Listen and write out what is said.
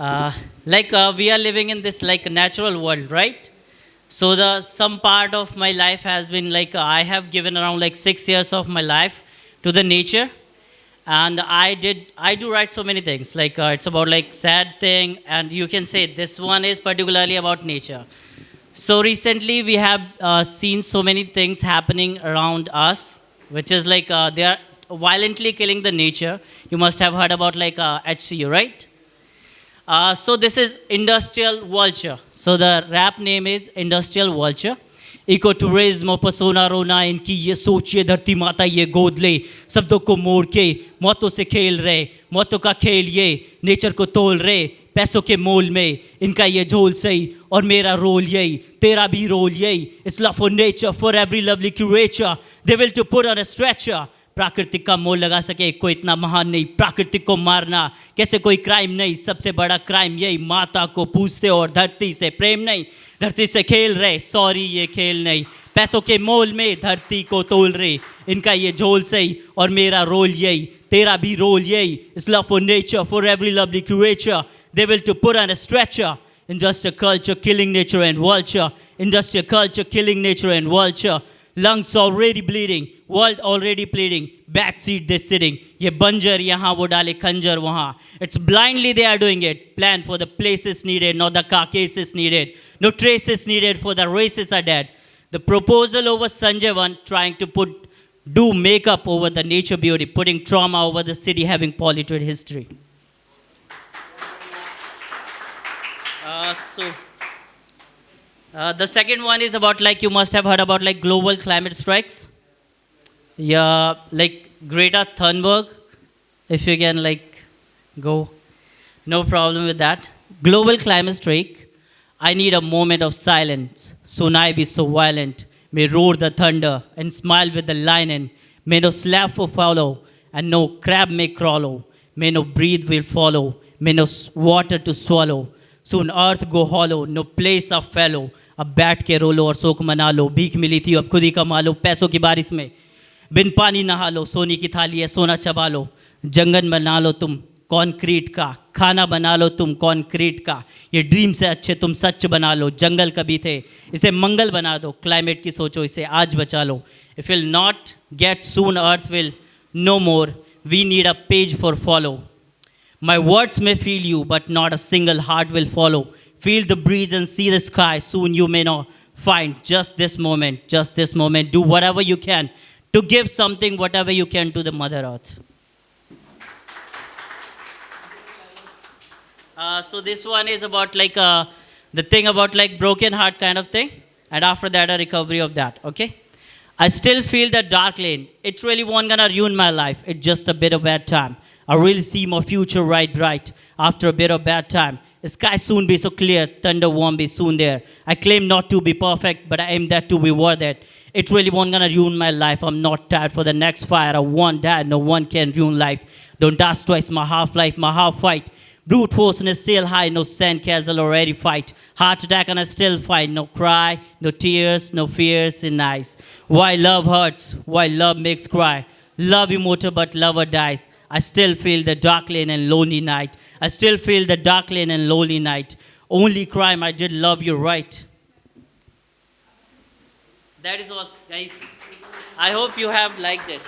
uh, we are living in this like natural world, right? So the some part of my life has been I have given around like 6 years of my life to the nature, and I do write so many things. It's about like sad thing, and you can say this one is particularly about nature. So recently we have seen so many things happening around us, which is they are violently killing the nature. You must have heard about HCU, right? So this is industrial vulture. So the rap name is industrial vulture. Ecotourism पसोना रोना इनकी ये सोच ये धरती माता ये गोद ले शब्दों को मोड़ के मौतों से खेल रहे मौतों का खेल ये नेचर को तोल रहे पैसों के मोल में इनका ये झोल सही और मेरा रोल यही तेरा भी रोल यही it's love for nature for every lovely creature they will to put on a stretcher प्राकृतिक का मोल लगा सके कोई इतना महान नहीं प्राकृतिक को मारना कैसे कोई क्राइम नहीं सबसे बड़ा क्राइम यही माता को पूछते और धरती से प्रेम नहीं धरती से खेल रहे सॉरी ये खेल नहीं पैसों के मोल में धरती को तोल रहे इनका ये झोल सही और मेरा रोल यही तेरा भी रोल यही it's love for nature for every lovely creature they will to put on a stretcher industrial culture killing nature and vulture industrial culture killing nature and vulture lungs already bleeding world already pleading backseat they sitting ye banjar yahan wo dale khanjar wahan it's blindly they are doing it plan for the places needed not the carcasses needed no traces needed for the races are dead the proposal over Sanjay one trying to do makeup over the nature beauty putting trauma over the city having polluted history the second one is about you must have heard about global climate strikes. Yeah, Greta Thunberg, if you can go, no problem with that. Global climate strike. I need a moment of silence. Soon I be so violent. May roar the thunder and smile with the lion. May no slap for follow and no crab may crawl. May no breathe will follow. May no water to swallow. Soon earth go hollow, no place of fellow. अब बैठ के रो लो और शोक मना लो भीख मिली थी अब खुद ही कमा लो पैसों की बारिश में बिन पानी नहा लो सोने की थाली है सोना चबा लो जंगल बना लो तुम कॉन्क्रीट का खाना बना लो तुम कॉन्क्रीट का ये ड्रीम से अच्छे तुम सच बना लो जंगल कभी थे इसे मंगल बना दो क्लाइमेट की सोचो इसे आज बचा लो if will not get soon earth will no more we need a page for follow My words may feel you, but not a single heart will follow. Feel the breeze and see the sky. Soon you may not find just this moment, just this moment. Do whatever you can to give something, whatever you can to the Mother Earth. So this one is about the thing about broken heart kind of thing. And after that, a recovery of that, okay? I still feel the dark lane. It really won't gonna ruin my life. It's just a bit of bad time. I really see my future right bright after a bit of bad time. The sky soon be so clear, thunder won't be soon there. I claim not to be perfect, but I aim that to be worth it. It really won't gonna ruin my life. I'm not tired for the next fire. I want that. No one can ruin life. Don't ask twice. My half life, my half fight. Brute force and still high. No sandcastle already fight. Heart attack and I still fight. No cry, no tears, no fears in eyes. Why love hurts? Why love makes cry? Love immortal, but lover dies. I still feel the dark lane and lonely night. I still feel the dark lane and lonely night. Only crime I did love you right. That is all, guys. I hope you have liked it.